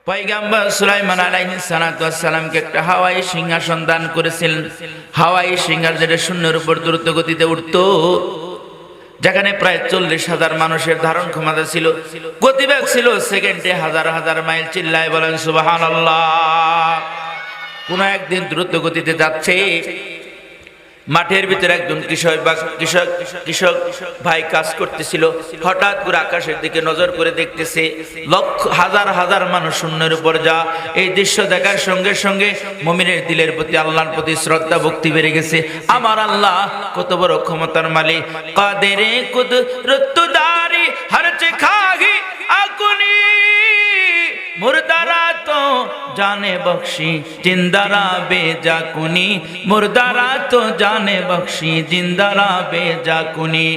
পয়গম্বর সুলাইমান আলাইহিস সালাতু ওয়াস সালামকে একটা হাওয়াই সিংহাসন দান করেছিলেন। হাওয়াই সিংহাসন যেটা শূন্যের উপর দ্রুত গতিতে উঠতো, যেখানে প্রায় 40,000 মানুষের ধারণ ক্ষমতা ছিল, গতিবেগ ছিল সেকেন্ডে হাজার হাজার মাইল। চিল্লায় বলেন সুবহানাল্লাহ। কোন একদিন দ্রুত গতিতে যাচ্ছে, মাঠের ভিতরে একজন কৃষক ভাই কাজ করতেছিল। হঠাৎ করে আকাশের দিকে নজর করে দেখতেছে লক্ষ হাজার হাজার মানুষ শূন্যের উপর যা। এই দৃশ্য দেখার সঙ্গে সঙ্গে মুমিনের দিলের প্রতি, আল্লাহর প্রতি শ্রদ্ধা ভক্তি বেড়ে গেছে। আমার আল্লাহ কত বড় ক্ষমতার মালিক। কাদেরে কুদরতদারি হর খাহি আকুনি, মুর্দারা তো জানে বখশি জিন্দারা বেজা কুনি, মুর্দারা তো জানে বখশি জিন্দারা বেজা কুনি।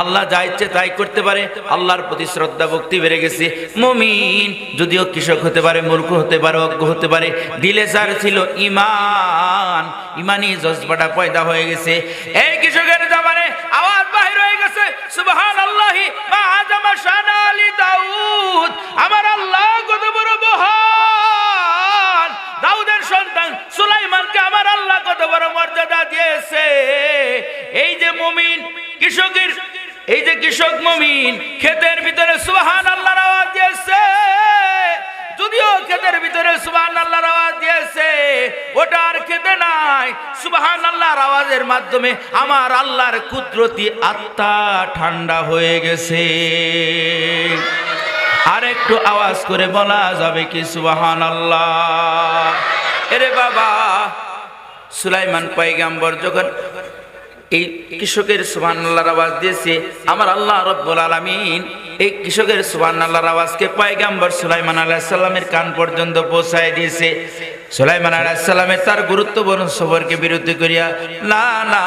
আল্লাহ যা ইচ্ছে তাই করতে পারে। আল্লাহর প্রতি শ্রদ্ধা ভক্তি বেড়ে গেছে। মুমিন যদিও কৃষক হতে পারে, মূর্খ হতে পারে, অজ্ঞ হতে পারে, দিলে যার ছিল ঈমান, ঈমানি জজবাটা পয়দা হয়ে গেছে। এই কৃষকের জামানে আওয়াজ বাহির হয়ে গেছে সুবহানাল্লাহি মা আযামা শানা আলী দাউদ। আমার আল্লাহ কত বড় মহান। দাউদের সন্তান সুলাইমানকে আমার আল্লাহ কত বড় মর্যাদা দিয়েছে। এই যে মুমিন কৃষকের, এই যে কৃষক মুমিন ক্ষেতের ভিতরে সুবহানাল্লাহর আওয়াজ দিয়েছে, যদিও ক্ষেতের ভিতরে সুবহানাল্লাহর আওয়াজ দিয়েছে, ওটা আর খেতে নাই। সুবহানাল্লাহর আওয়াজের মাধ্যমে আমার আল্লাহর কুদরতি আত্মা ঠান্ডা হয়ে গেছে। আর একটু আওয়াজ করে বলা যাবে কি সুবহানাল্লাহ? এরে বাবা, সুলাইমান পয়গম্বর যখন এই কৃষকের সুবহানাল্লাহর আওয়াজ দিয়েছে, আমার আল্লাহ রাব্বুল আলামিন এই কৃষকের সুবহানাল্লাহর আওয়াজকে পয়গম্বর সুলাইমান আলাইহিস সালামের কান পর্যন্ত পৌঁছায় দিয়েছে। সুলাইমান আলাইহিস সালামের তার গুরুত্বপূর্ণ সফরকে বিরতি করিয়া, না না,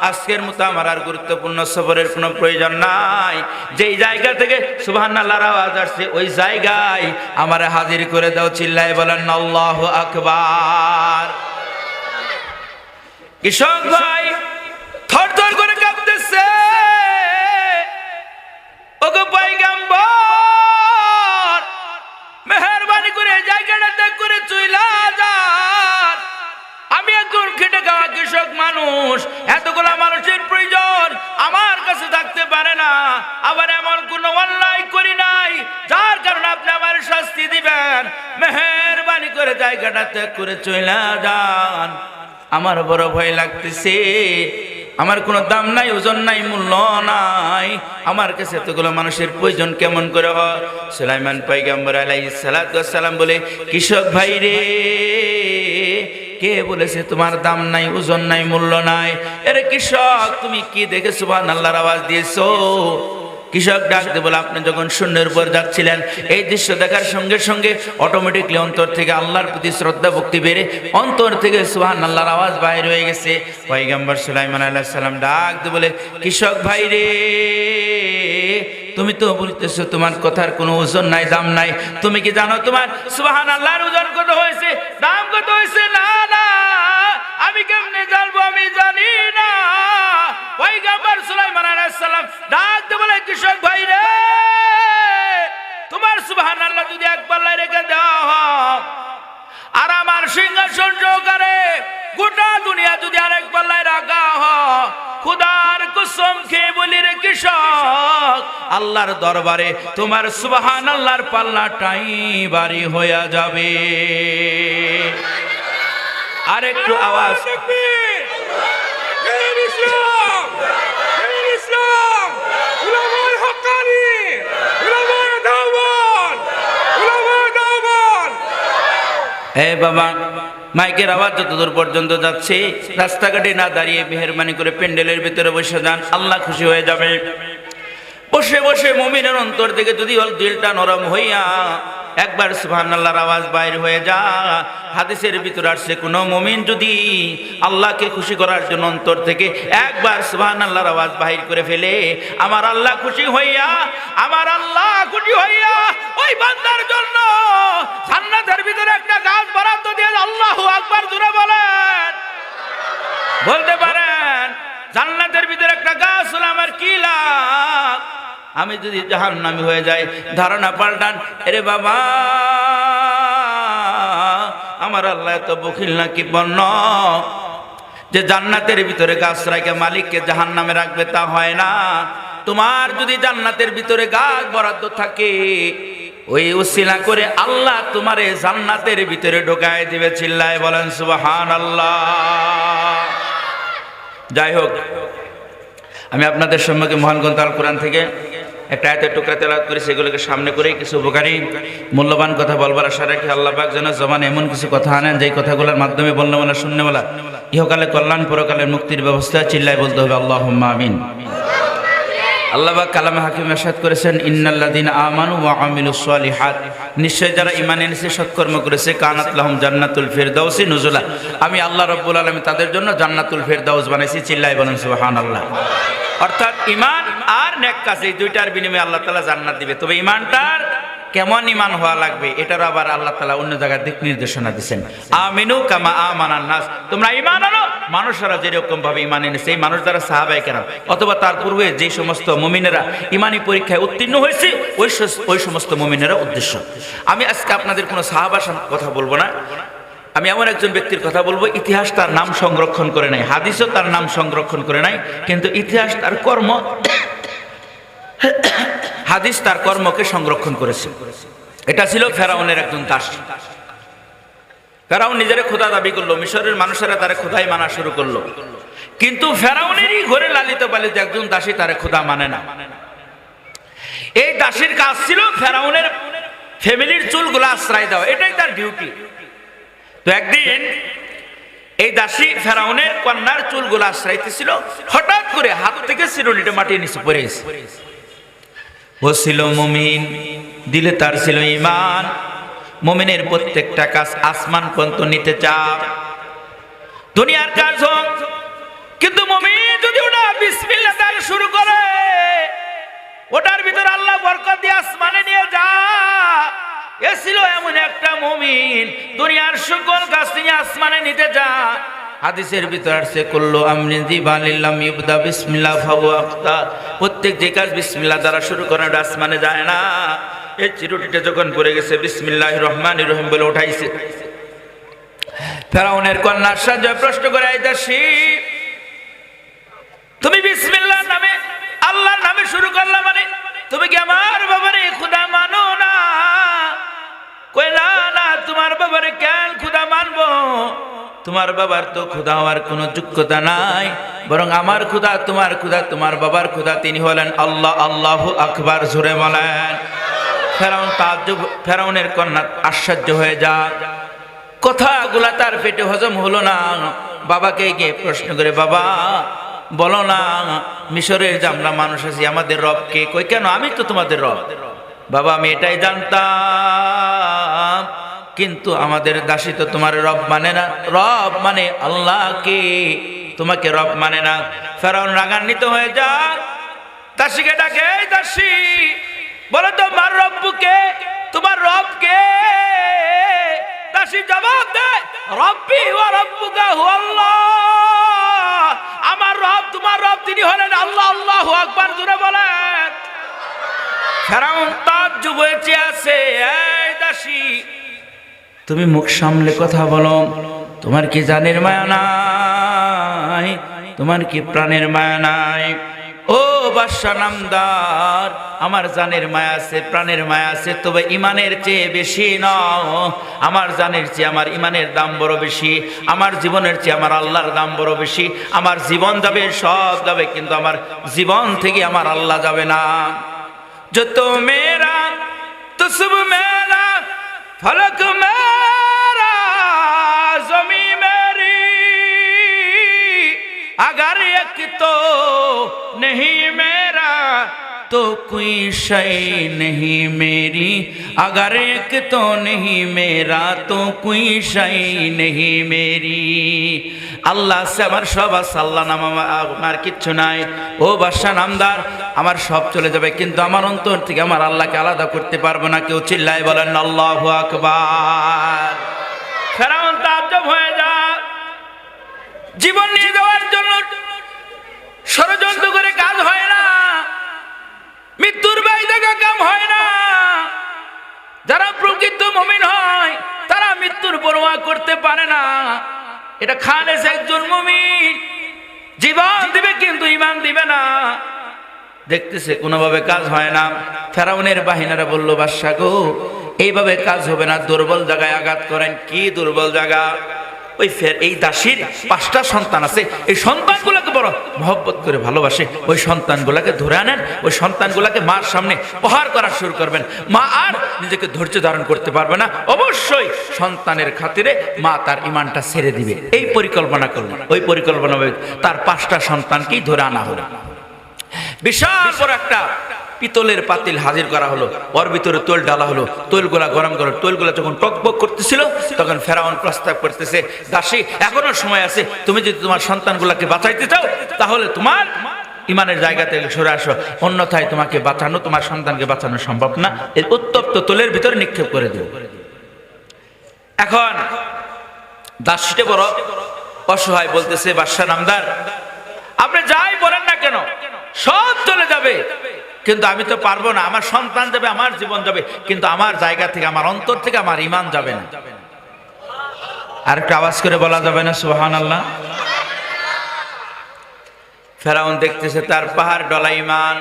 আজকের মতো আমার আর গুরুত্বপূর্ণ সফরের কোনো প্রয়োজন নাই। যেই জায়গা থেকে সুবহানাল্লাহর আওয়াজ আসছে ওই জায়গায় আমারে হাজির করে দাও। চিল্লায় বলেন আল্লাহু আকবার। কৃষক ভাই থরথর করে কাঁপতেছে। ওগো পয়গম্বর, মেহেরবানি করে জায়গাটা ত্যাগ করে চইলা যান। আমি একজন খেটে খাওয়া কৃষক মানুষ, এতগুলা মানুষের প্রয়োজন আমার কাছে থাকতে পারে না। আবার এমন কোন অন্যায় করি নাই যার কারণে আপনি আমার শাস্তি দিবেন। মেহেরবানি করে জায়গাটা ত্যাগ করে চইলা যান। আমার বড় ভয় লাগতেছে। আমার কোনো দাম নাই, ওজন নাই, মূল্য নাই। আমার কাছে এতগুলো মানুষের প্রয়োজন কেমন করে হয়? সুলাইমান পয়গম্বর আলাইহিস সালাতু ওয়াস সালাম বলে, কৃষক ভাই রে, কে বলেছে তোমার দাম নাই, ওজন নাই, মূল্য নাই? এরে কৃষক, তুমি কি দেখে সুবহানাল্লাহর আওয়াজ দিয়েছো? কৃষক ডাকতে বলে, আপনি যখন শূন্যের উপর যাচ্ছিলেন, এই দৃশ্য দেখার সঙ্গে সঙ্গে অটোমেটিকলি অন্তর থেকে আল্লাহর প্রতি শ্রদ্ধা ভক্তি বেড়ে অন্তর থেকে সুবহানাল্লাহর আওয়াজ বাইর হয়ে গেছে। পয়গম্বর সুলাইমান আলাইহিস সালাম ডাকতে বলে, কৃষক ভাই রে, তুমি তো বলতেছো তোমার কথার কোনো ওজন নাই, দাম নাই। তুমি কি জানো তোমার সুবহানাল্লাহর ওজন কত হয়েছে, দাম কত হয়েছে? না না, আমি কেমনে জানবো? আমি জানি না। পয়গম্বর সুলাইমান আলাইহিস সালাম ডাকতে বলে, কৃষক ভাই রে, তোমার সুবহানাল্লাহ যদি এক পাল্লায় রেখে দেওয়া হয় আর আমার সিংহাসন সহকারে গোটা দুনিয়া যদি আরেক পাল্লায় রাখা হয়, খুদার কসম খেয়ে বলি রে কৃষক, আল্লাহর দরবারে তোমার সুবহানাল্লাহর পাল্লাটাই ভারী হয়ে যাবে। আর একটু আওয়াজ। হে বাবা, মাইকের আওয়াজ যতদূর পর্যন্ত যাচ্ছে, রাস্তাঘাটে না দাঁড়িয়ে মেহেরবানি করে প্যান্ডেলের ভিতরে বসে যান, আল্লাহ খুশি হয়ে যাবে। বসে বসে মুমিনের অন্তর থেকে যদি দিলটা নরম হইয়া একবার সুবহানাল্লাহর আওয়াজ বাইর হয়ে যা। হাদিসের ভিতরে আসছে, কোন মুমিন যদি আল্লাহকে খুশি করার জন্য অন্তর থেকে একবার সুবহানাল্লাহর আওয়াজ বাহির করে ফেলে, আমার আল্লাহ খুশি হইয়া, আমার আল্লাহ খুশি হইয়া ওই বান্দার জন্য জান্নাতের ভিতরে একটা গাছ বরাদ্দ দিয়ে। আল্লাহু আকবার জোরে বলেন। বলতে পারেন, জান্নাতের ভিতরে একটা গাছ হলো আমার কি লাভ? আমি যদি জাহান্নামী হয়ে যাই। ধারণা পাল্টান। এরে বাবা, তোমার আল্লাহ এত বখিল নাকি বন্য যে জান্নাতের ভিতরে গাছ রাখে মালিককে জাহান্নামে রাখবে? তা হয় না। তোমার যদি জান্নাতের ভিতরে গাছ বরাদ্দ থাকে, ওই উসিলা করে আল্লাহ তোমারে জান্নাতের ভিতরে ঢোকায় দিবে। চিল্লায় বলেন সুবহানাল্লাহ। যাই হোক, আমি আপনাদের সম্মুখে মহান গ্রন্থ আল কোরআন থেকে একটা আয়াতের টুকরা তেলাওয়াত করি, সেগুলোকে সামনে করেই কিছু উপকারী মূল্যবান কথা বলবার আশা রাখি। আল্লাহ পাক যেন জবানে এমন কিছু কথা আনেন যেই কথাগুলোর মাধ্যমে বলনেওয়ালা শুননেওয়ালা ইহকালে কল্যাণ পরকালের মুক্তির ব্যবস্থা। চিল্লায় বলতে হবে আল্লাহুম্মা আমিন। আল্লাহ পাক কালামে হাকিম ইরশাদ করেছেন, ইন্নাল্লাযীনা আমানু ওয়া আমিলুস সালিহাত, নিশ্চয় যারা ঈমান এনেছে সৎকর্ম করেছে, কানাত লাহুম জান্নাতুল ফিরদাউসি নুজুলা, আমি আল্লাহ রাব্বুল আলামিন তাদের জন্য জান্নাতুল ফিরদাউস বানাইছি। চিল্লায় বলেন সুবহানাল্লাহ। অর্থাৎ ঈমান আর নেক কাজ, এই দুইটার বিনিময়ে আল্লাহ তাআলা জান্নাত দিবে। তবে ঈমানটার কেমন ঈমান হওয়া লাগবে এটারও আবার আল্লাহ তাআলা অন্য জায়গায় দিক নির্দেশনা দিয়েছেন। আমিনু কামা আমানান নাস, তোমরা ঈমান আনো মানুষরা যেরকম ভাবে ঈমান এনেছে, এই মানুষ যারা সাহাবায়ে কেরাম অথবা তার পূর্বে যে সমস্ত মুমিনেরা ঈমানি পরীক্ষায় উত্তীর্ণ হয়েছে, ওই সমস্ত মুমিনেরা উদ্দেশ্য। আমি আজকে আপনাদের কোনো সাহাবার কথা বলবো না, আমি এমন একজন ব্যক্তির কথা বলবো, ইতিহাস তার নাম সংরক্ষণ করে নাই, হাদিসও তার নাম সংরক্ষণ করে নাই, কিন্তু ইতিহাস তার কর্ম, হাদিস তার কর্মকে সংরক্ষণ করেছে। এটা ছিল ফেরাউনের একজন দাস। ফেরাউন নিজের খোদা দাবি করলো, মিশরের মানুষেরা তারে খোদাই মানা শুরু করলো, কিন্তু ফেরাউনেরই ঘরে লালিত পালিত একজন দাসী তারে খোদা মানে না। এই দাসীর কাজ ছিল ফেরাউনের ফ্যামিলির চুলগুলো আশ্রয় দেওয়া, এটাই তার ডিউটি। তো একদিন এই দাসী ফেরাউনের কন্যার চুলগুলো আশ্রাইতেছিল, হঠাৎ করে হাত থেকে চিরুনিটা মাটির নিচে পড়ে গেছে। ও ছিল মুমিন, দিলে তার ছিল ঈমান। মুমিনের প্রত্যেকটা কাজ আসমান পর্যন্ত নিতে চাপ, দুনিয়ার কাজ হোক, কিন্তু মুমিন যদি ওটা বিসমিল্লাহ দ্বারা শুরু করে, ওটার ভিতরে আল্লাহ বরকত দিয়ে আসমানে নিয়ে যায়। এ ছিল এমন একটা মুমিন, দুনিয়ার সকল কাজ তিনি আসমানে নিতে যায়। হাদিসের ভিতর আসছে, কুল্লু আমরিন যিবালিল্লাম ইবদা বিসমিল্লাহ ফাহুয়া আখতার, প্রত্যেক যে কাজ বিসমিল্লাহ দ্বারা শুরু করে ওটা আসমানে যায় না। এই চিরুটিটা যখন পড়ে গেছে, বিসমিল্লাহির রহমানির রহিম বলে উঠাইছে। ফেরাউনের কন্যার সাহায্যে প্রশ্ন করে, এই দাসী, তুমি বিসমিল্লাহর নামে আল্লাহর নামে শুরু করলা, মানে তুমি কি আমার বাবারে খোদা মানো না? কই না না, তোমার বাবারে কেন খোদা মানবো? তোমার বাবার তো খোদা হওয়ার কোনো যোগ্যতা নাই, বরং আমার খোদা, তোমার খোদা, তোমার বাবার খোদা তিনি হলেন আল্লাহ। আল্লাহু আকবার, জোরে বলেন। ফেরাউনের কন্যা আশ্চর্য হয়ে যায়, কথাগুলা তার পেটে হজম হলো না। বাবাকে গিয়ে প্রশ্ন করে, বাবা বলো না, মিশরের যে আমরা মানুষ আছি, আমাদের রব কে? কই কেন, আমি তো তোমাদের রব। বাবা আমি এটাই জানতাম, কিন্তু আমাদের দাসী তো তোমার রব মানে না, রব মানে আল্লাহকে, তোমাকে রব মানে না। ফেরাউন রাগান্বিত হয়ে যায়, দাসীকে ডাকে, এই দাসী বলো তোমার রব্বুকে, তোমার রব কে? দাসী জবাব দেয়, রব্বি ওয়া রব্বুকা হুয়াল্লাহ, আমার রব তোমার রব তিনি হলেন আল্লাহ। আল্লাহু আকবার, জোরে বলেন। ফেরাউন তাজ্জুব হয়ে আছে, এই দাসী তুমি মুখ সামলে কথা বলো, তোমার কি জানের মায়া নাই? তোমার কি প্রাণের মায়া নাই? ও বাদশা নামদার, আমার জানের মায়া আছে, প্রাণের মায়া আছে, তবে ইমানের চেয়ে বেশি নাও। আমার জানের চেয়ে আমার ইমানের দাম বড় বেশি, আমার জীবনের চেয়ে আমার আল্লাহর দাম বড় বেশি। আমার জীবন যাবে, সব যাবে, কিন্তু আমার জীবন থেকে আমার আল্লাহ যাবে না। যত মেরা তো সব মেরা, ফলক মেরা, জমি মেরি, अगर एक तो नहीं मेरा तो कोई शय नहीं मेरी, अगर एक तो नहीं मेरा तो कोई शय नहीं मेरी। আল্লাহ আছে, আমার সব আছে, আল্লাহ নাম আমার কিচ্ছু নাই। ও বাদশা নামদার, আমার সব চলে যাবে, কিন্তু আমার অন্তর থেকে আমার আল্লাহকে আলাদা করতে পারবো না কেউ। চিল্লায় বলেন আল্লাহু আকবার। ফেরাউন তাজ্জব হয়ে যায়, জীবন নিয়ে যাওয়ার জন্য ষড়যন্ত্র করে কাজ হয় না, মৃত্যুর ভয় দেখা কাম হয় না। যারা প্রকৃত মুমিন হয় তারা মৃত্যুর পরোয়া করতে পারে না। এটা খালেস একজন মুমিন, জীবন দিবে কিন্তু ঈমান দিবে না। দেখতেছে কোনোভাবে কাজ হয় না। ফেরাউনের বাহিনীরা বলল, বাদশা গো, এইভাবে কাজ হবে না, দুর্বল জায়গায় আঘাত করেন। কি দুর্বল জায়গা? ওই এই দাসীর 5টা সন্তান আছে, এই সন্তানগুলোকে বড় মহব্বত করে ভালোবাসে। ওই সন্তানগুলোকে ধরে আনেন, ওই সন্তানগুলোকে মার সামনে প্রহার করা শুরু করবেন। মা আর নিজেকে ধৈর্য ধারণ করতে পারবে না, অবশ্যই সন্তানের খাতিরে মা তার ঈমানটা ছেড়ে দিবে। এই পরিকল্পনা করলেন। ওই পরিকল্পনা তার 5টা সন্তানকেই ধরে আনা হলো। বিশাল বড় একটা পিতলের পাতিল হাজির করা হলো, ওর ভিতরে তৈল ডালা হলো, তৈলগুলা গরম করে, তৈলগুলা যখন টকবক করতেছিল তখন ফেরাউন প্রস্তাব করতেছে, দাসী এখনো সময় আছে, তুমি যদি তোমার সন্তানগুলাকে বাঁচাইতে চাও তাহলে তোমার ঈমানের জায়গা থেকে সরে আসো, অন্যথায় তোমাকে বাঁচানো, তোমার সন্তানকে বাঁচানো সম্ভব না। এই উত্তপ্ত তৈলের ভিতরে নিক্ষেপ করে দেব। এখন দাসীটা বড় অসহায়, বলতেছে, বাদশা নামদার, আপনি যাই বলেন না কেন সব চলে যাবে, কিন্তু আমি তো পারবো না। আমার সন্তান যাবে, আমার জীবন যাবে, কিন্তু আমার জায়গা থেকে, আমার অন্তর থেকে আমার ঈমান যাবে না। আর একটা আওয়াজ করে বলা যাবে না সুবহানাল্লাহ? ফেরাউন দেখতেছে তার পাহাড় ডলা ঈমান,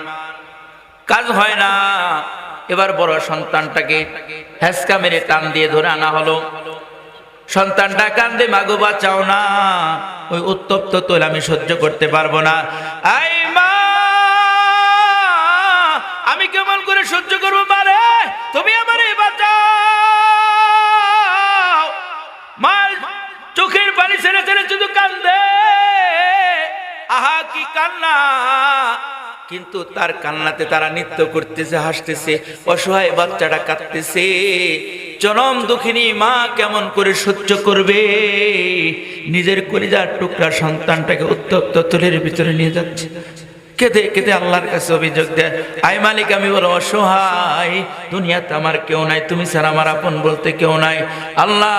কাজ হয় না। এবার বড় সন্তানটাকে হেসকা মেরে টান দিয়ে ধরে আনা হলো। সন্তানটা কান্দে, মাগো বাঁচাও না, ওই উত্তপ্ত তৈল আমি সহ্য করতে পারবো না। আই মা, আমি কেমন করে সহ্য করবো মারে, তুমি আমারে বাঁচাও। মা চোখের পানি ছেড়ে ছেড়ে শুধু কান্দে, আহা কি কান্না! কিন্তু তার কান্নাতে তারা নৃত্য করতেছে, হাসতেছে, অসহায় বাচ্চাটা কাঁদতেছে। জনম দুঃখিনী মা কেমন করে সহ্য করবে? নিজের কলিজার টুকরা সন্তানটাকে উত্তপ্ত তৈলের ভিতরে নিয়ে যাচ্ছে, কেঁদে কেঁদে আল্লাহর কাছে অভিযোগ দেয়, আয় মালিক, আমি বলো অসহায়, দুনিয়াতে আমার কেউ নাই, তুমি ছাড়া আমার আপন বলতে কেউ নাই। আল্লাহ,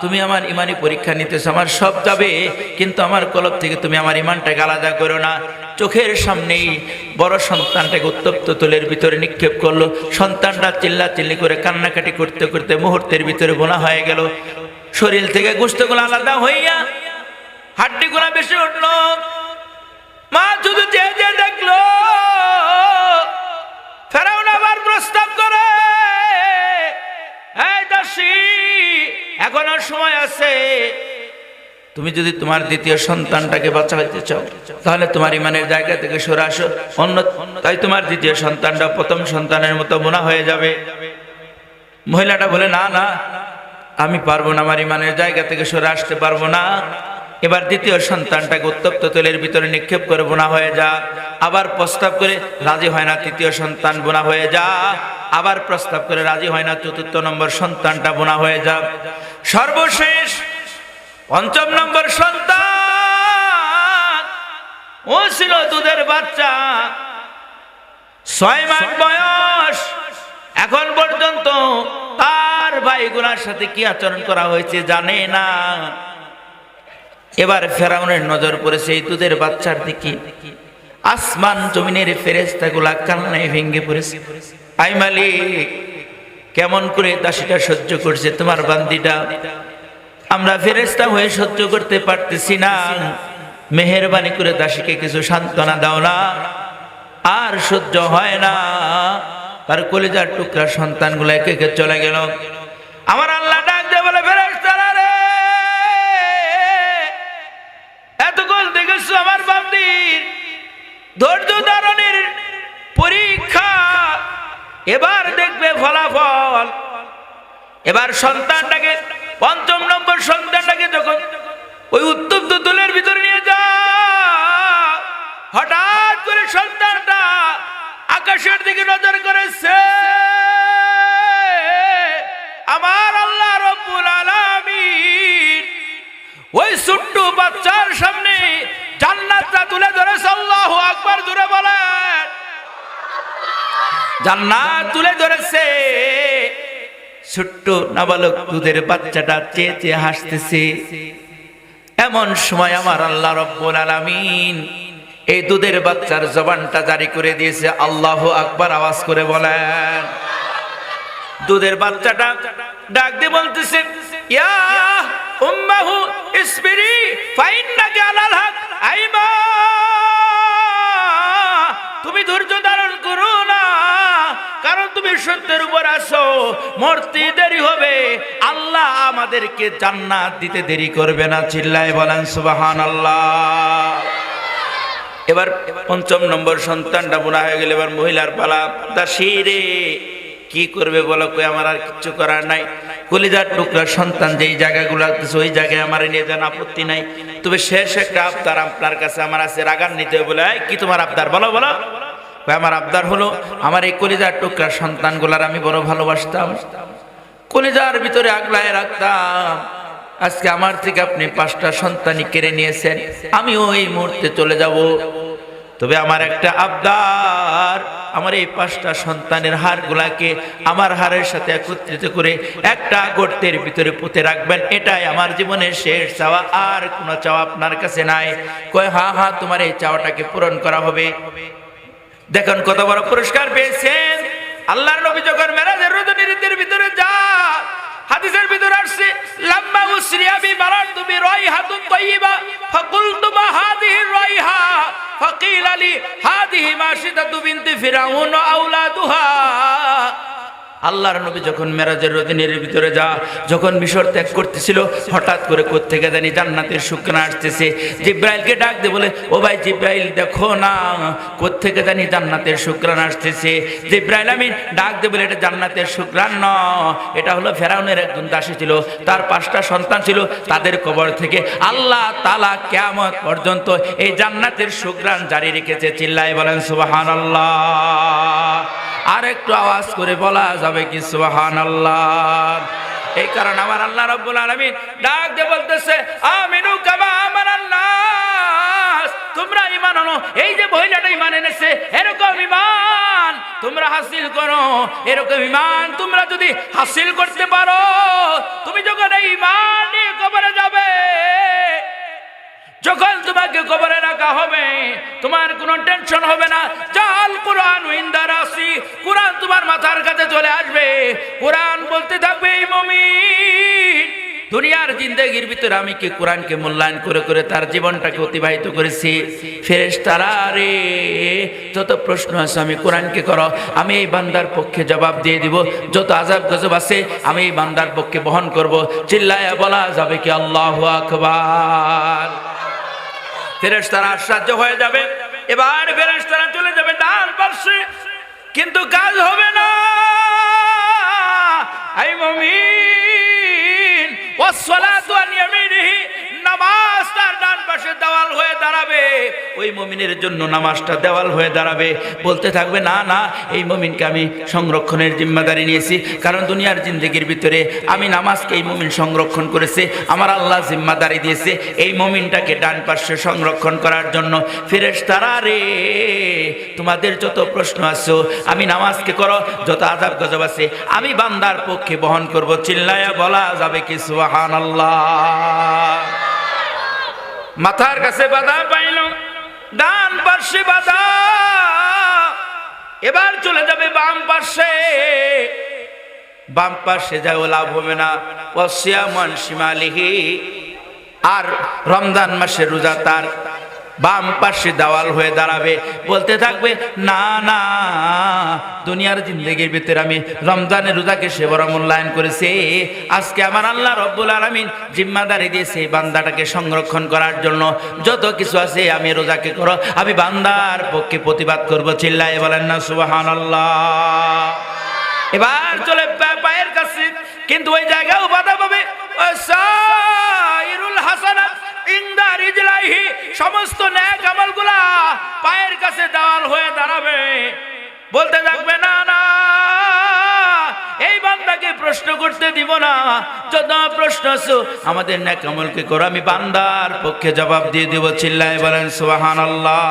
তুমি আমার ইমানি পরীক্ষা নিতেছো, আমার সব যাবে, কিন্তু আমার কলব থেকে তুমি আমার ইমানটাকে আলাদা করো না। চোখের সামনেই বড় সন্তানটাকে উত্তপ্ত তৈলের ভিতরে নিক্ষেপ করলো। সন্তানটা চিল্লা চিল্লি করে কান্নাকাটি করতে করতে মুহূর্তের ভিতরে বোনা হয়ে গেল। শরীর থেকে গোশতগুলো আলাদা হইয়া হাড্ডিগুলো বেশি উঠলো। মা শুধু চেয়ে চেয়ে দেখলো। ফেরাউন আবার প্রস্তাব করে, এই দাসী, এখনো সময় আছে, তুমি যদি তোমার দ্বিতীয় সন্তানটাকে বাঁচাইতে চাও তাহলে তোমার ঈমানের জায়গা থেকে সরে আসো, তাই তোমার দ্বিতীয় সন্তানটা প্রথম সন্তানের মতো বোনা হয়ে যাবে। মহিলাটা বলে, না না, আমি পারবো না, আমার ঈমানের জায়গা থেকে সরে আসতে পারবো না। এবার দ্বিতীয় সন্তানটাকে উত্তপ্ত তৈলের ভিতরে নিক্ষেপ করে বোনা হয়ে যা। আবার প্রস্তাব করে রাজি হয় না, তৃতীয় সন্তান বোনা হয়ে যা। আবার প্রস্তাব করে রাজি হয় না, চতুর্থ নম্বর সন্তানটা বোনা হয়ে যা। সর্বশেষ ৫ম নম্বর সন্তান, ও ছিল দুধের বাচ্চা, ৬ মাস বয়স। এখন পর্যন্ত তার ভাইগুলার সাথে কি আচরণ করা হয়েছে জানে না। এবার ফেরাউনের নজর পড়েছে এই দুধের বাচ্চার দিকে। আসমান জমিনের ফেরেশতাগুলা কান্নায় ভেঙে পড়েছে। আই মালিক, কেমন করে দাসীটা সহ্য করছে তোমার বান্দিটা, আমরা ফেরেশতা হয়ে সহ্য করতে পারতেছি না। মেহেরবানি করে দাসীকে কিছু সান্ত্বনা দাও না, আর সহ্য হয় না। তার কলিজার টুকরা সন্তানগুলো একে একে চলে গেল। আমার আল্লাহ ডাক দিয়ে বলে, ফেরেশতারা রে, এতক্ষণ দেখেছো আমার বান্দির ধৈর্য ধারণের পরীক্ষা, এবার দেখবে ফলাফল। এবার সন্তানটাকে, ৫ম নম্বর সন্তানটাকে যখন ওই উত্তপ্ত তৈলের ভিতরে নিয়ে যা, হঠাৎ করে সন্তানটা আকাশের দিকে নজর করেছে। আমার আল্লাহ রব্বুল আলামিন ওই ছোট্ট বাচ্চার সামনে জান্নাতটা তুলে ধরেছে। আল্লাহু আকবার, জোরে বলেন। জান্নাত তুলে ধরেছে। ছোট্ট নাবালক দুধের বাচ্চাটা চেয়ে চেয়ে হাসতেছে। এমন সময় আমার আল্লাহ রব্বুল আলামিন এই দুধের বাচ্চার জবানটা জারি করে দিয়েছে। আল্লাহু আকবার, আওয়াজ করে বলেন। দুধের বাচ্চাটা ডাক দিয়ে বলতেছে, ইয়া উম্মাহু ইসবিরি ফাইন্নাকা আলাল হক, আই মা তুমি ধৈর্য ধারণ করো না, কারণ তুমি সত্যের উপর আছো। মরতে দেরি হবে, আল্লাহ আমাদেরকে জান্নাত দিতে দেরি করবে না। চিল্লায় বলেন সুবহানাল্লাহ। এবার ৫ম নম্বর সন্তানটা বুড়া হয়ে গেল, এবার মহিলার পালা। দাসী রে কি করবে বলো? কই আমার আর কিচ্ছু করার নাই, কলিজার টুকরা সন্তান যেই জায়গাগুলো আছে ওই জায়গায় আমার নিয়ে যান, আপত্তি নাই, তবে শেষ একটা আবদার আপনার কাছে আমার আছে, রাগান নিতে। বলে কি তোমার আবদার? বলো বলো। আমার আবদার হলো, আমার এই কলিজার টুকরা সন্তানগুলার আমি বড় ভালোবাসতাম, কলিজার ভিতরে আগলায় রাখতাম। আজকে আমার থেকে আপনি 5টা সন্তানই কেড়ে নিয়েছেন, আমি ওই মুহূর্তে চলে যাব। তবে আমার একটা আবদার, আমার এই 5টা সন্তানের হাড়গুলাকে আমার হাড়ের সাথে একত্রিত করে একটা গর্তের ভিতরে পুঁতে রাখবেন, এটাই আমার জীবনের শেষ চাওয়া, আর কোনো চাওয়া আপনার কাছে নাই। কয় হ্যাঁ হ্যাঁ, তোমার এই চাওয়াটাকে পূরণ করা হবে। দেখুন কত বড় পুরস্কার পেয়েছেন। আল্লাহর নবী যখন মেরাজের রজনীর ভিতরে যা, হাদিসের ভিতরে আসছে, লাম্মা উসরিয়া বি মারাতু বি রাইহাতুন তাইয়্যিবা ফাকুলতু মা হাদিহি রাইহা ফাকিলা লি হাদিহি মাশিদাতু বিনতি ফিরাউন ওয়া আওলাদুহা। আল্লাহর নবী যখন মেরাজের রজনীর ভিতরে যা, যখন মিশর ত্যাগ করতেছিল, হঠাৎ করে কোত্থেকে জানি জান্নাতের সুঘ্রাণ আসতেছে। জিব্রাইলকে ডাক দিয়ে বলে, ও ভাই জিব্রাইল দেখো না, কোত্থেকে জানি জান্নাতের সুঘ্রাণ আসতেছে। জিব্রাইল আমিন ডাক দিয়ে বলে, এটা জান্নাতের সুঘ্রাণ নয়, এটা হলো ফেরাউনের একজন দাসী ছিল, তার 5টা সন্তান ছিল, তাদের কবর থেকে আল্লাহ তাআলা কিয়ামত পর্যন্ত এই জান্নাতের সুঘ্রাণ জারি রেখেছে। চিল্লায় বলেন সুবহানাল্লাহ। আর একটু আওয়াজ করে বলা যাবে কি সুবহানাল্লাহ? এই কারণে আমার আল্লাহ রাব্বুল আলামিন ডাক দিয়ে বলতেছে, আমিনু কামা আমানান নাস, তোমরা ঈমান আনো। এই যে মহিলাটা ঈমান এনেছে, এরকম ঈমান তোমরা হাসিল করো। এরকম ঈমান তোমরা যদি হাসিল করতে পারো, তুমি যখন এই ঈমান নিয়ে কবরে যাবে, যখন তোমাকে কবরে রাখা হবে, তোমার কোনো টেনশন হবে না। জাল কুরআন ইনদা রাসি, কুরআন তোমার মাথার কাছে চলে আসবে। কুরআন বলতে থাকবে, এই মুমিন দুনিয়ার জিন্দেগির ভিতরে আমি কি কোরআনকে মূল্যায়ন করে করে তার জীবনটাকে অতিবাহিত করেছি। ফেরেশতারা রে, যত প্রশ্ন আছে আমি কোরআনকে করো, আমি এই বান্দার পক্ষে জবাব দিয়ে দিব। যত আযাব গজব আছে আমি এই বান্দার পক্ষে বহন করব। চিল্লায়া বলা যাবে কি আল্লাহু আকবার? ফেরেশতারা সাহায্য হয়ে যাবে। এবার ফেরেশতারা চলে যাবে ডান পাশে, কিন্তু কাজ হবে না। আই মুমিন, ওয়াসসালাতু আন ইয়ামিনিহি, নামাজ তার ডান পাশে দেওয়াল হয়ে দাঁড়াবে। ওই মুমিনের জন্য নামাজটা দেওয়াল হয়ে দাঁড়াবে। বলতে থাকবে, না না, এই মুমিনকে আমি সংরক্ষণের জিম্মাদারি নিয়েছি, কারণ দুনিয়ার জিন্দেগির ভিতরে আমি নামাজকে এই মুমিন সংরক্ষণ করেছে, আমার আল্লাহ জিম্মাদারি দিয়েছে এই মুমিনটাকে ডান পাশে সংরক্ষণ করার জন্য। ফেরেশতারা রে, তোমাদের যত প্রশ্ন আছে আমি নামাজকে করো, যত আযাব গজব আছে আমি বান্দার পক্ষে বহন করব। চিল্লায়া বলা যাবে কি সুবহানাল্লাহ? মাথার কাছে বাধা পাইল, ডান পাশে বাধা, এবার চলে যাবে বাম পাশে। বাম পাশে যাও লাভ হবে না। ওয়াসিয়ামান শিমালিহি, আর রমজান মাসের রোজা তার বাম পাশে দেওয়াল হয়ে দাঁড়াবে। বলতে থাকবে, না না, দুনিয়ার জিন্দেগির ভিতরে আমি রমজানের রোজাকে সে বড় মূল্যায়ন করেছে। আজকে আমার আল্লাহ রব্বুল আলামিন জিম্মাদারি দিয়েছে বান্দাটাকে সংরক্ষণ করার জন্য। যত কিছু আছে আমি রোজাকে করো, আমি বান্দার পক্ষে প্রতিবাদ করব। চিল্লায় বলেন না সুবহানাল্লাহ? এবার চলে পায়ের কাছে, কিন্তু ওই জায়গাও বাধা পাবে। সাইরুল হাসানাত ইনদা রিজলাইহি, সমস্ত নেক আমলগুলা পায়ের কাছে দেওয়াল হয়ে দাঁড়াবে। বলতে থাকবে, না না, এই বান্দাকে প্রশ্ন করতে দিব না। যত প্রশ্ন আছে আমাদের নেক আমলকে করো, আমি বান্দার পক্ষে জবাব দিয়ে দিব। চিল্লায় বলেন সুবহানাল্লাহ।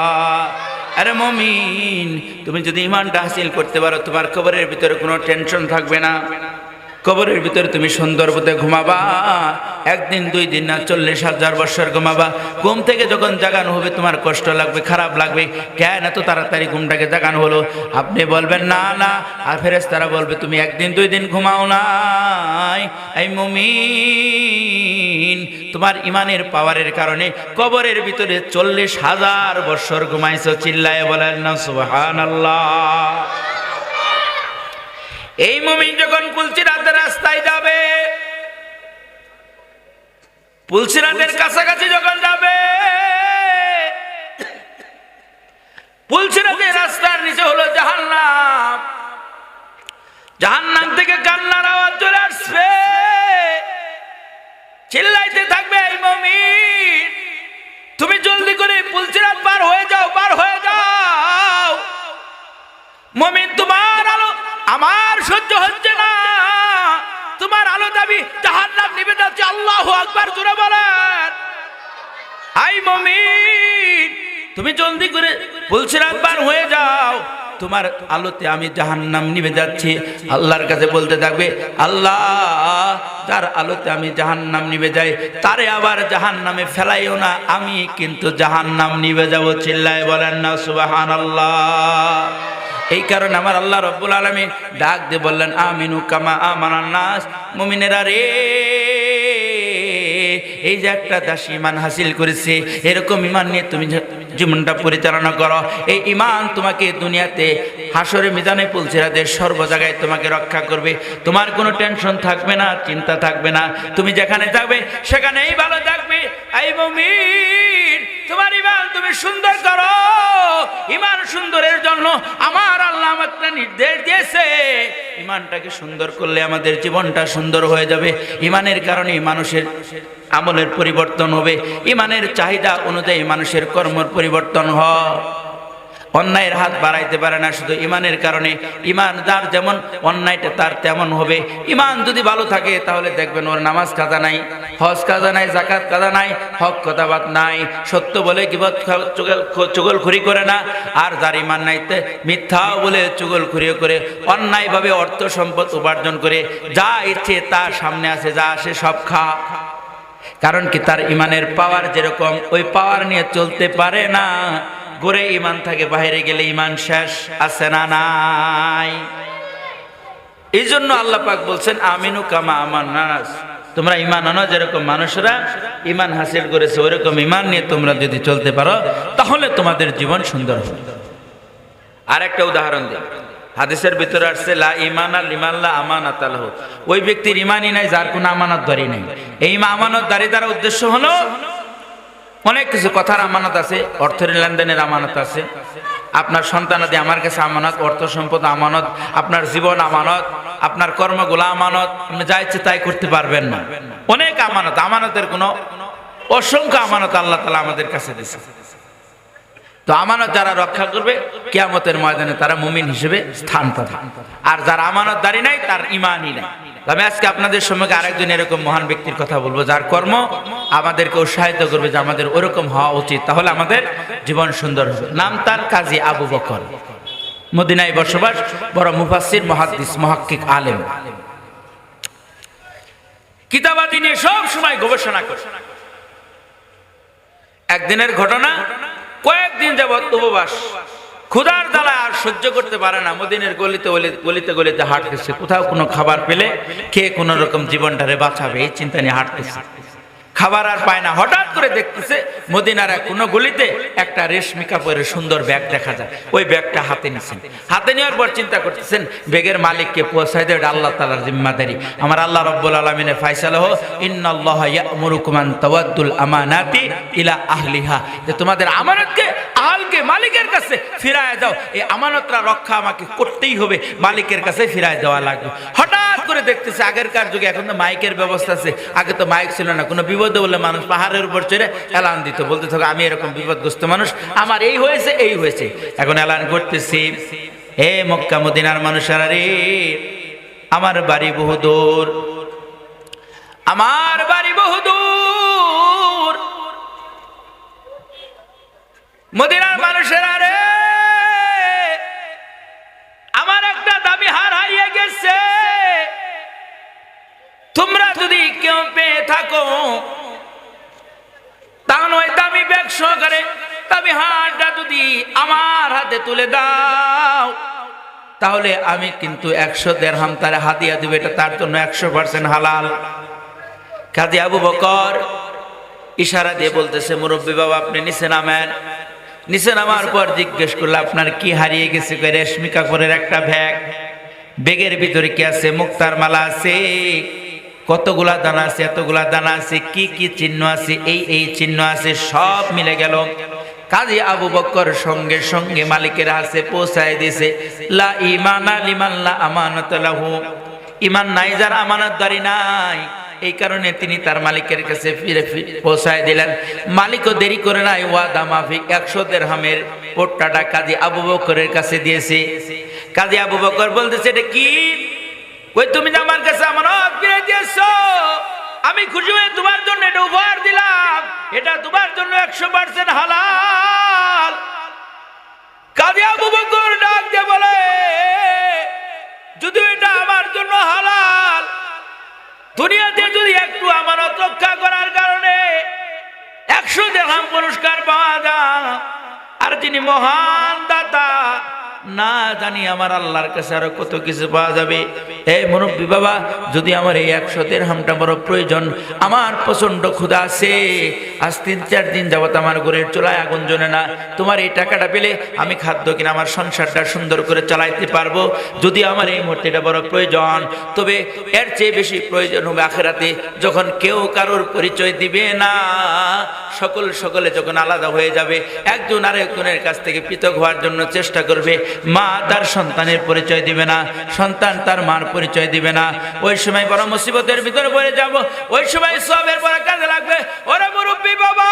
আরে মুমিন, তুমি যদি ঈমানটা হাসিল করতে পারো, তোমার কবরের ভিতরে কোনো টেনশন থাকবে না, কবরের ভিতরে তুমি সুন্দর মতে ঘুমাবা, একদিন দুই দিন না 40,000 বছর ঘুমাবা। ঘুম থেকে যখন জাগানো হবে তোমার কষ্ট লাগবে, খারাপ লাগবে, কেন এত তাড়াতাড়ি ঘুমটাকে জাগানো হলো? আপনি বলবেন না না, আর ফেরেশতারা বলবে তুমি একদিন দুই দিন ঘুমাও নাই। এই মুমিন, তোমার ইমানের পাওয়ারের কারণে কবরের ভিতরে 40,000 বছর ঘুমাইছো। চিল্লায়ে বলেন না সুবহানাল্লাহ। এই মুমিন যখন পুলসিরাতের রাস্তায় যাবে, পুলসিরাতের কাছাকাছি যখন যাবে, পুলসিরাতের রাস্তার নিচে হলো জাহান্নাম। জাহান্নাম থেকে কান্নার আওয়াজ চলে আসবে, চিল্লাইতে থাকবে এই মুমিন তুমি জলদি করে পুলসিরাত পার হয়ে যাও, পার হয়ে যাও। মুমিন তোমার আলো আমার সহ্য হচ্ছে না, তোমার আলো দাবি জাহান্নাম নিভে যাচ্ছে। আল্লাহু আকবার জোরে বলেন। আই মুমিন তুমি জলদি করে পুলসিরাত পার হয়ে যাও, তোমার আলোতে আমি জাহান্নাম নিভে যাচ্ছি। আল্লাহর কাছে বলতে থাকবে, আল্লাহ যার আলোতে আমি জাহান্নাম নিভে যাই তারে আবার জাহান্নামে ফেলাইও না, আমি কিন্তু জাহান্নাম নিভে যাব। চিল্লায় বলেন না সুবহানাল্লাহ। এই কারণে আমার আল্লাহ রব্বুল আলামিন ডাক দিয়ে বললেন, আমিনু কামা আমানান নাস। মুমিনেরা রে, এই যে একটা দাসী ঈমান হাসিল করেছে, এরকম ঈমান নিয়ে তুমি জীবনটা পরিচালনা করো। এই ঈমান তোমাকে দুনিয়াতে হাসরে মিজানে পুলসিরাতে সর্ব জায়গায় তোমাকে রক্ষা করবে। তোমার কোনো টেনশন থাকবে না, চিন্তা থাকবে না, তুমি যেখানে যাবে সেখানেই ভালো থাকবে। এই মুমিন তোমার ঈমান তুমি সুন্দর করো। ঈমান সুন্দরের জন্য আমার আল্লাহ আমাকে নির্দেশ দিয়েছে, ঈমানটাকে সুন্দর করলে আমাদের জীবনটা সুন্দর হয়ে যাবে। ঈমানের কারণে মানুষের আমলের পরিবর্তন হবে, ঈমানের চাহিদা অনুযায়ী মানুষের কর্মের পরিবর্তন হয়। অন্যায়ের হাত বাড়াইতে পারে না শুধু ঈমানের কারণে। ঈমান যার যেমন, অন্যায়টা তার তেমন হবে। ঈমান যদি ভালো থাকে তাহলে দেখবেন ওর নামাজ কাজা নাই, হজ কাজা নাই, যাকাত কাজা নাই, হক কথাবাদ নাই, সত্য বলে গীবত চুগলখড়ি করে না। আর যার ঈমান নাইতে মিথ্যাও বলে চুগলখড়িও করে, অন্যায়ভাবে অর্থ সম্পদ উপার্জন করে, যা ইচ্ছে তার সামনে আছে, যা আসে সব খা। কারণ কি, তার ঈমানের পাওয়ার যেরকম, ওই পাওয়ার নিয়ে চলতে পারে না। ঘরে ঈমান থাকে, বাইরে গেলে ঈমান শেষ। আছে না নাই? এই জন্য আল্লাহ পাক বলছেন, আমিনু কামা আমানান নাস। তোমরা ঈমান আনো যেরকম মানুষরা ঈমান হাসিল করেছে, ওরকম ঈমান নিয়ে তোমরা যদি চলতে পারো তাহলে তোমাদের জীবন সুন্দর হবে। আর একটা উদাহরণ দিই, হাদিসের ভিতরে আসছে, লা ঈমানা লিমান লা আমানাতা লাহু। ওই ব্যক্তির ঈমানই নাই যার কোনো আমানতদারি নেই। এই আমানতদারি দ্বারা উদ্দেশ্য হলো অনেক কিছু। কথার আমানত আছে, অর্থের লেনদেনের আমানত আছে, আপনার সন্তানাদি আমার কাছে আমানত, অর্থ সম্পদ আমানত, আপনার জীবন আমানত, আপনার কর্মগুলো আমানত। আপনি যা ইচ্ছে তাই করতে পারবেন না। অনেক আমানত, আমানতের কোনো অসংখ্য আমানত আল্লাহ তাআলা আমাদের কাছে দিয়েছে। তো আমানত যারা রক্ষা করবে কিয়ামতের ময়দানে তারা মুমিন হিসেবে স্থান পাবে। আর যারা আমানতদারি নাই তার ঈমানই নাই। আমি আজকে আপনাদের সম্মুখে আরেকজন এরকম মহান ব্যক্তির কথা বলবো, যার কর্ম আমাদেরকে উৎসাহিত করবে যে আমাদের ওরকম হওয়া উচিত, তাহলে আমাদের জীবন সুন্দর হবে। নাম তার কাজী আবু বকর, মদিনায় বসবাস, বড় মুফাসসির, মুহাদ্দিস, মুহাক্কিক, আলেম। কিতাবাদি নিয়ে সব সময় গবেষণা করে। একদিনের ঘটনা, কয়েকদিন যাবৎ উপবাস, ক্ষুধার জ্বালা আর সহ্য করতে পারে না। মদিনার গলিতে গলিতে গলিতে হাঁটতেছে, কোথাও কোনো খাবার পেলে খেয়ে কোনো রকম জীবনটারে বাঁচাবে এই চিন্তা নিয়ে হাঁটতেছে। খাবার আর পায় না। হঠাৎ করে দেখতেছে মদিনার কোনো গলিতে একটা রেশমি কাপড়ের সুন্দর ব্যাগ দেখা যায়। ওই ব্যাগটা হাতে নিছেন। হাতে নেওয়ার পর চিন্তা করতেছেন, ব্যাগের মালিককে পৌঁছায় দেয়, আল্লাহ তাআলার জিম্মাদারি। আমার আল্লাহ রাব্বুল আলামিনের ফয়সালা হো, ইন্নাল্লাহা ইয়া'মুরুকুম আন তাওয়াদ্দুল আমানাতি ইলা আহলিহা, যে তোমাদের আমানতকে আহলকে মালিকের কাছে ফিরায় দাও। এই আমানতটা রক্ষা আমাকে করতেই হবে, মালিকের কাছে ফিরায় দেওয়া লাগবে। হঠাৎ করে দেখতেছে, আগেরকার যুগে এখন তো মাইকের ব্যবস্থা আছে, আগে তো মাইক ছিল না। কোনো বিপদে বলে মানুষ পাহাড়ের উপর চড়ে এলান দিত, বলতে থাকো আমি এরকম বিপদগ্রস্ত মানুষ, আমার এই হয়েছে এই হয়েছে। এখন এলান করতেছি, হে মক্কা মদিনার মানুষেরা রে, আমার বাড়ি বহুদূর, আমার বাড়ি বহুদূর। মদিনার মানুষেরা রে, আমার একটা দাবি হারিয়ে গেছে। কেউ পেয়ে থাকো, তা নয় দামি ব্যাগ সহকারে দামি হারটা যদি আমার হাতে তুলে দাও, তাহলে আমি কিন্তু 100 দিরহাম তার হাদিয়া দেব, এটা তার জন্য 100% হালাল। কাজী আবু বকর ইশারা দিয়ে বলতেছে, মুরব্বী বাবা আপনি নিচে নামেন। নিচে নামার পর জিজ্ঞেস করলে, আপনার কি হারিয়ে গেছে? রেশমি কাপড়ের একটা ব্যাগ, ব্যাগের ভিতরে কি আছে? মুক্তার মালা আছে, কতগুলা দানা আছে, এতগুলা দানা আছে, কি কি চিহ্ন আছে, এই চিহ্ন আছে, সব মিলে গেল। কাজী আবু বকর সঙ্গে সঙ্গে মালিকের হাতে পৌঁছায় দিয়েছে। লা ঈমানা লিমান লা আমানাত লাহু, ঈমান নাই যার আমানতদারি নাই, এই কারণে তিনি তার মালিকের কাছে ফিরে পৌঁছায় দিলেন। মালিকও দেরি করে নাই, ওয়াদা মাফিক 100 দিরহামের পোট্টাটা কাজী আবু বকরের কাছে দিয়েছে। কাজী আবু বকর বলতেছে, এটা কি? কই তুমি যে আমার কাছে আমানত ফিরে দিয়েছো, আমি খুশি হয়ে তোমার জন্য এটা উপহার দিলাম, এটা তোমার জন্য 100% হালাল। কাজী আবু বকর ডাক দিয়ে বলে, যদি এটা আমার জন্য হালাল, দুনিয়াতে যদি একটু আমানত রক্ষা করার কারণে 100 দিরহাম পুরস্কার পাওয়া যায়, আর যিনি মহান দাতা, না জানি আমার আল্লাহর কাছে আরো কত কিছু পাওয়া যাবে। এই মুরব্বী বাবা, যদি আমার এই 100 দিরহামটা বড় প্রয়োজন, আমার প্রচন্ড ক্ষুধা আছে, আজ 3-4 দিন যাবত আমার ঘরের চুলায় আগুন জ্বলে না, তোমার এই টাকাটা পেলে আমি খাদ্য কিনে আমার সংসারটা সুন্দর করে চালাইতে পারবো। যদি আমার এই মুহূর্তে এটা বড় প্রয়োজন, তবে এর চেয়ে বেশি প্রয়োজন হবে আখিরাতে, যখন কেউ কারোর পরিচয় দিবে না, সকলে যখন আলাদা হয়ে যাবে, একজন আরেকজনের কাছ থেকে পৃথক হওয়ার জন্য চেষ্টা করবে, মা তার সন্তানের পরিচয় দিবে না, সন্তান তার মার পরিচয় দিবে না, ওই সময় বড় মুসিবতের ভিতরে পড়ে যাব, ওই সময় সবের পরে কাজে লাগবে। ওরে মুরব্বী বাবা,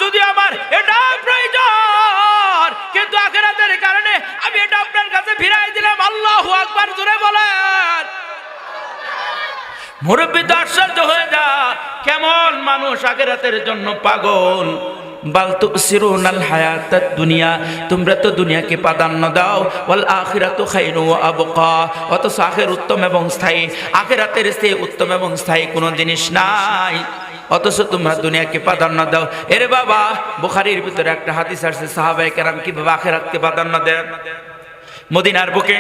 যদি আমার এটা প্রয়োজন, কিন্তু আখিরাতের কারণে আমি এটা আপনার কাছে ফিরাই দিলাম, আল্লাহু আকবার জোরে বলেন। মুরব্বী তো আশ্চর্য হয়ে যা, কেমন মানুষ আখিরাতের জন্য পাগল। বাল তুসিরুনাল হায়াতাদ দুনিয়া, তোমরা তো দুনিয়াকে প্রাধান্য দাও, ওয়াল আখিরাতু খায়রুন ওয়া আবকা, অথচ আখিরাত উত্তম এবং স্থায়ী, আখিরাতের চেয়ে উত্তম এবং স্থায়ী কোনো জিনিস নাই, অথচ তোমরা দুনিয়াকে প্রাধান্য দাও। এরে বাবা, বুখারীর ভিতরে একটা হাদিস আছে, সাহাবায়ে কেরাম কিভাবে আখিরাতকে প্রাধান্য দেন। মদিনার বুকে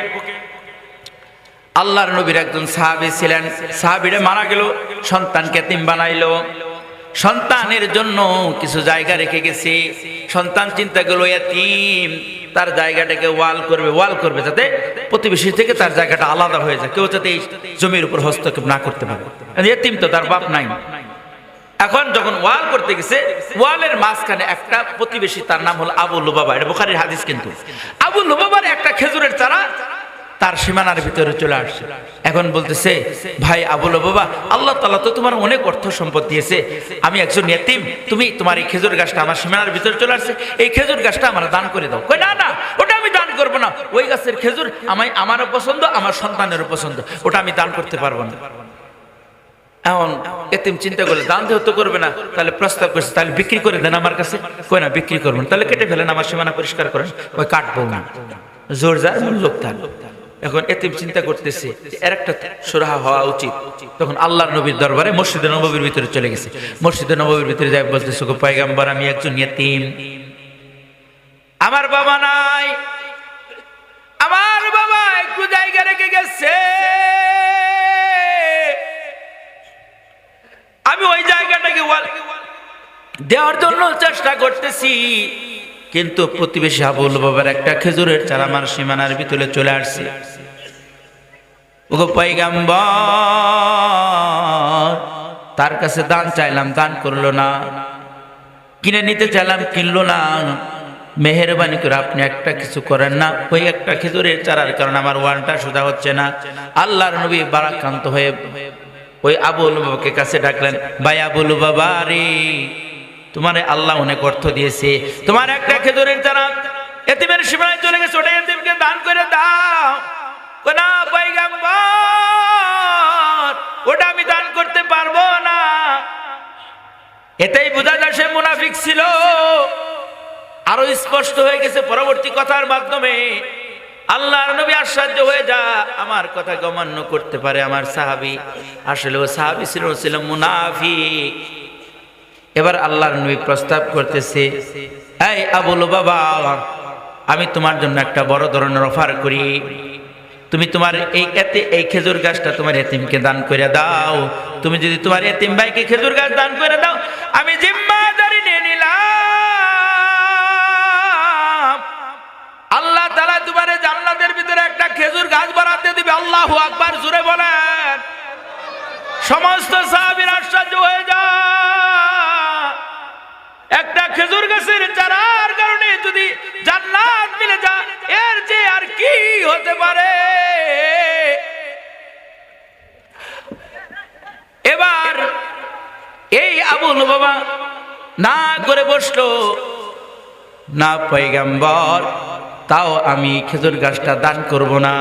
আল্লাহর নবীর একজন সাহাবী ছিলেন, সাহাবীরা মারা গেল, সন্তানকে এতিম বানাইলো, সন্তানের জন্য কিছু জায়গা রেখে গেছে। সন্তান চিন্তা করলো এতিম, তার জায়গাটাকে ওয়াল করবে যাতে প্রতিবেশী থেকে তার জায়গাটা আলাদা হয়ে যায়, কেউ যাতে এই জমির উপর হস্তক্ষেপ না করতে পারে। এতিম তো, তার বাপ নাই। এখন যখন ওয়াল করতে গেছে, ওয়ালের মাঝখানে একটা প্রতিবেশী, তার নাম হলো আবু লুবাবা, এটা বুখারীর হাদিস। কিন্তু আবু লুবাবার একটা খেজুরের চারা তার সীমানার ভিতরে চলে আসছে। এখন বলতেছে, ভাই আবু লুবাবা, আল্লাহ তাআলা তো তোমার অনেক অর্থ সম্পদ দিয়েছে, আমি একজন ইতিম, তুমি তোমার এই খেজুর গাছটা আমার সীমানার ভিতরে চলে আসছে, এই খেজুর গাছটা আমার দান করে দাও। কই না, ওটা আমি দান করবো না, ওই গাছের খেজুর আমারও পছন্দ, আমার সন্তানেরও পছন্দ, ওটা আমি দান করতে পারবো না। এখন এতিম চিন্তা করলে, দান তো করবে না, তাহলে প্রস্তাব করছে, তাহলে বিক্রি করে দেন আমার কাছে। কই না, বিক্রি করবেন, তাহলে কেটে ফেলেন, আমার সীমানা পরিষ্কার করেন। ওই কাটবো না, জোর যার লোক তার। এখন এতিম চিন্তা করতেছে এর একটা সুরাহা হওয়া উচিত। তখন আল্লাহর নবীর দরবারে মসজিদে নববীর ভিতরে চলে গেছে। মসজিদে নববীর ভিতরে যাই বলতেছে, গো পয়গম্বর, আমি একজন ইতিম, আমার বাবা নাই, আমার বাবা একটু জায়গা রেখে গেছে, আমি ওই জায়গাটাকে দেওয়ার জন্য চেষ্টা করতেছি, কিন্তু প্রতিবেশী আবু লুবাবার একটা খেজুরের চারা আমার সীমানার ভিতরে চলে আসছে। ওগো পয়গম্বর, তার কাছে দান চাইলাম, দান করলো না, কিনে নিতে চাইলাম, কিনলো না, মেহেরবানি করে আপনি একটা কিছু করেন না, ওই একটা খেজুরের চারার কারণে আমার ওয়ানটা সোজা হচ্ছে না। আল্লাহর নবী বারাক্রান্ত হয়ে ওই আবু লুবাবাকে কাছে ডাকলেন, ভাই আবু লুবাবা রে, তোমারে আল্লাহ অনেক অর্থ দিয়েছে, তোমার একটা খেজুরের চারা এতিমের সীমানায় চলে গেছে, ওটা এতিমকে দান করে দাও। না পয়গম্বর, ওটা আমি দান করতে পারবো না। এটাই বোঝা যায় সে মুনাফিক ছিল। আরো স্পষ্ট হয়ে গেছে পরবর্তী কথার মাধ্যমে। আল্লাহর নবী আশ্চর্য হয়ে যা, আমার কথা অমান্য করতে পারে আমার সাহাবী। আসলে ও সাহাবী ছিল মুনাফিক। এবার আল্লাহর নবী প্রস্তাব করতেছে, এই আবু লুবাবা, আমি তোমার জন্য একটা বড় ধরনের অফার করি। তুমি তোমার এই খেজুর গাছটা তোমার এতিমকে দান করে দাও। তুমি যদি তোমার এতিম ভাইকে খেজুর গাছ দান করে দাও, আমি জিম্মাদারি নিয়ে নিলাম, আল্লাহ তাআলা তোমার জান্নাতের ভিতরে একটা খেজুর গাছ বানাতে দিবে। আল্লাহু আকবার, জোরে বলেন। সমস্ত সাহাবীরা আশ্চর্য হয়ে যায়। একটা খেজুর গাছের চারার কারণে যদি জান্নাত মিলে যায়, এর যে আর কি হতে পারে। এবার এই আবু লুবাবা না করে বসলো, না পয়গম্বর, তাও আমি খেজুর গাছটা দান করব না।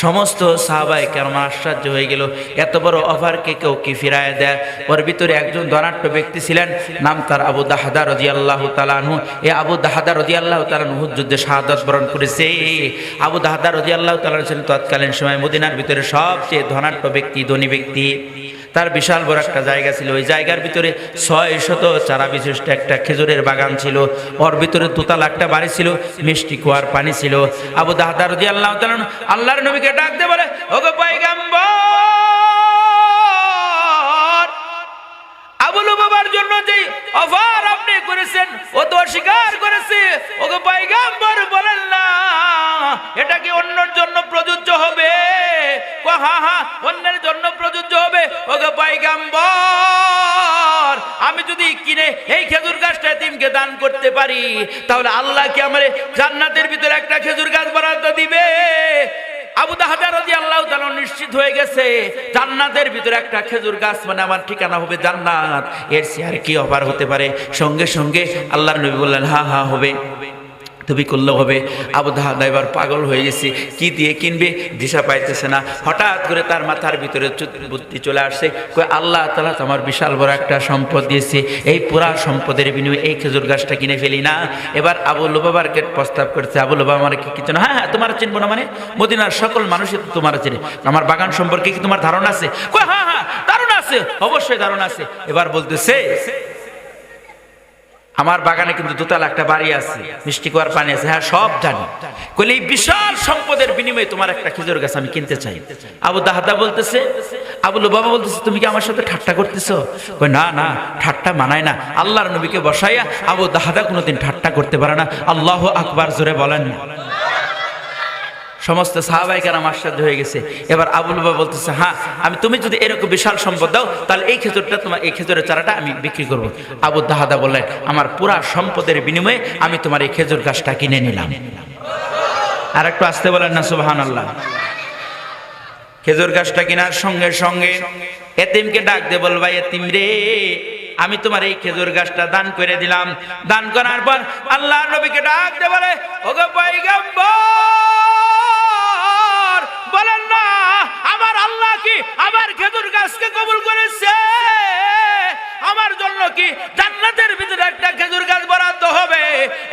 সমস্ত সাহাবায়ে কেরাম আশ্চর্য হয়ে গেল, এত বড় অফারকে কেউ কি ফিরায় দেয়? ওর ভিতরে একজন ধনাঢ্য ব্যক্তি ছিলেন, নাম তার আবু দাহদা রাদিয়াল্লাহু তাআলা আনহু। এই আবু দাহদা রাদিয়াল্লাহু তাআলা আনহু যুদ্ধে শাহাদাত বরণ করেছে। আবু দাহদা রাদিয়াল্লাহু তাআলা ছিলেন তৎকালীন সময় মদিনার ভিতরে সবচেয়ে ধনাঢ্য ব্যক্তি, ধনী ব্যক্তি। তার বিশাল বড় একটা জায়গা ছিল। ওই জায়গার ভিতরে 600 চারা বিশিষ্ট একটা খেজুরের বাগান ছিল। ওর ভিতরে দোতলা একটা বাড়ি ছিল, মিষ্টি কুয়ার পানি ছিল। আবু দাহদা রাদিয়াল্লাহু তাআলা আল্লাহর নবীকে ডাক দিয়ে বলে, ওগো পয়গম্বর, আবু লুবাবার জন্য যে অফার আপনি করেছেন ও তো অস্বীকার করেছে। ওগো পয়গম্বর, বলেন না এটা কি অন্যের জন্য প্রযোজ্য হবে? হ্যাঁ হ্যাঁ, অন্যের জন্য প্রযোজ্য হবে। ওগো পয়গম্বর, আমি যদি কিনে এই খেজুর গাছটা এতিমকে দান করতে পারি, তাহলে আল্লাহ কি আমারে জান্নাতের ভিতরে একটা খেজুর গাছ বরাদ্দ দিবে? আবু দাহদা রাদিয়াল্লাহু তাআলা নিশ্চিত হয়ে গেছে, জান্নাতের ভিতরে একটা খেজুর গাছ মানে আমার ঠিকানা হবে জান্নাত। এর চেয়ে আর কি অফার হতে পারে? সঙ্গে সঙ্গে আল্লাহর নবী বললেন, হ্যাঁ হ্যাঁ হবে, তুমি করলে হবে। আবু দাহদা এবার পাগল হয়ে গেছে, কি দিয়ে কিনবে দিশা পাইতেছে না। হঠাৎ করে তার মাথার ভিতরে বুদ্ধি চলে আসছে, কই আল্লাহ তাআলা আমার বিশাল বড় একটা সম্পদ দিয়েছে, এই পুরা সম্পদের বিনিময়ে এই খেজুর গাছটা কিনে ফেলি না। এবার আবু লুবাবারকে প্রস্তাব করছে, আবু লুবাবা আমার কি কিছু না? হ্যাঁ হ্যাঁ, তোমার চিনবো না মানে? মদিনার সকল মানুষই তো তোমার চিনে। আমার বাগান সম্পর্কে কি তোমার ধারণা আছে? কই হ্যাঁ হ্যাঁ ধারণা আছে, অবশ্যই ধারণা আছে। এবার বলতেছে, আমার বাগানে কিন্তু দোতলা একটা বাড়ি আছে, মিষ্টি কুয়ার পানি আছে। হ্যাঁ সব জানি। কইলে এই বিশাল সম্পদের বিনিময়ে তোমার একটা খেজুর গাছ আমি কিনতে চাই। আবু দাহদা বলতেছে, আবু লুবাবা বলতেছে, তুমি কি আমার সাথে ঠাট্টা করতেছো? কই না না, ঠাট্টা মানায় না। আল্লাহর নবীকে বসাইয়া আবু দাহদা কোনোদিন ঠাট্টা করতে পারে না। আল্লাহু আকবার, জোরে বলেন না। সমস্ত সাহাবায়ে কেরাম আশ্চর্য হয়ে গেছে। এবার আবু লুবাবা বলতেছে, হ্যাঁ আমি, তুমি যদি এরকম বিশাল সম্পদ দাও, তাহলে এই খেজুরটা তোমার, এই খেজুরের চারাটা আমি বিক্রি করব। আবু দাহদা বললেন, আমার পুরা সম্পদের বিনিময়ে আমি তোমার এই খেজুর গাছটা কিনে নিলাম। আর একটু আসতে বলেন না সুবহানাল্লাহ। খেজুর গাছটা কেনার সঙ্গে সঙ্গে এতিমকে ডাক দিয়ে বলবা, এতিম রে, আমি তোমার এই খেজুর গাছটা দান করে দিলাম। দান করার পর আল্লাহর নবীকে ডাক দিয়ে বলে, ওগো পয়গম্বর, বলেন না আমার আল্লাহ কি আমার খেজুর গাছকে কবুল করেছে? আমার জন্য কি জান্নাতের ভিতরে একটা খেজুর গাছ বরাদ্দ হবে?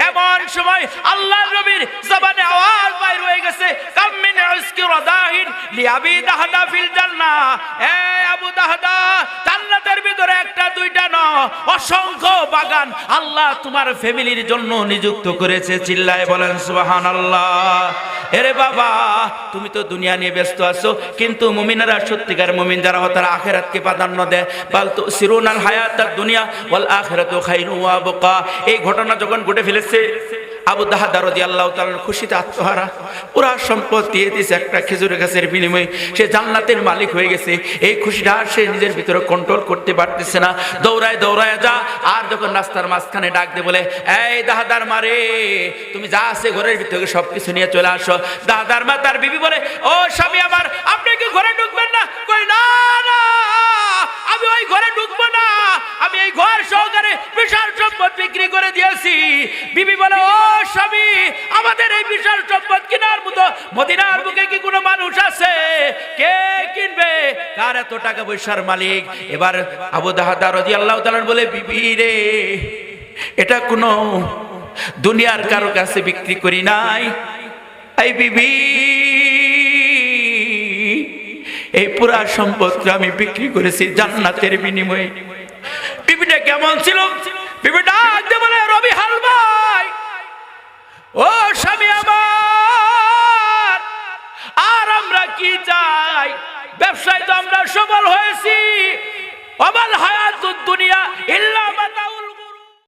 এমন সময় আল্লাহর নবীর জবানে আওয়াজ বাইর হয়ে গেছে, কাম মিন উসকি রাদাহিন লিআবি দাহদা ফিল জান্নাহ। এ আবু দাহদা, জান্নাতের ভিতরে একটা দুইটা না, অসংখ্য বাগান আল্লাহ তোমার ফ্যামিলির জন্য নিযুক্ত করেছে। চিল্লায় বলেন সুবহানাল্লাহ। এরে বাবা, তুমি তো দুনিয়া নিয়ে ব্যস্ত আছো, কিন্তু মুমিনেরা, সত্যিকার মুমিন যারা তারা আখিরাতকে প্রাধান্য দেয়। বাল তুসিরুনাল হায়াতাদ দুনিয়া ওয়াল আখিরাতু খায়রুন ওয়া আবকা। এই ঘটনা যখন ঘটে ফেলেছে, আবু দাহদা রাদিয়াল্লাহু তাআলা খুশিতে আত্মহারা, পুরা সম্পদ দিয়ে দিয়েছে একটা খেজুর গাছের বিনিময়ে। সে জান্নাতের মালিক হয়ে গেছে। এই খুশিটা সে নিজের ভিতরে কন্ট্রোল করতে পারতেছে না। দৌড়ায় দৌড়ায় যা, আর যখন রাস্তার মাঝখানে ডাক দিয়ে বলে, এই দাহদার মারে, তুমি যা আছে ঘরের ভিতরে সবকিছু নিয়ে চলে আসো। দাহদার মা, তার বিবি বলে, ও স্বামী আমার, আপনি কি ঘরে ঢুকবেন না? কই না না, আমি ওই ঘরে ঢুকবো না, আমি এই ঘর সহকারে বিশাল সম্পদ বিক্রি করে দিয়েছি। বিবি বলে, ও স্বামী, আমাদের এই বিশাল সম্পদ কেনার মতো মদিনার বুকে কি কোনো মানুষ আছে? কে কিনবে? কার এত টাকা পয়সার মালিক? এবার আবু দাহদা রাদিয়াল্লাহু তাআলা বলে, বিবি রে, এটা কোনো দুনিয়ার কারো কাছে বিক্রি করি নাই, এই বিবি, এই পুরা সম্পদকে আমি বিক্রি করেছি জান্নাতের বিনিময়ে। বিবিটা কেমন ছিল? বিবিটা বলে, রবি হাল ভাই, ও স্বামী আমার, আর আমরা কি চাই? ব্যবসায় তো আমরা সফল হয়েছি। অমাল হায়াতুদ দুনিয়া ইল্লা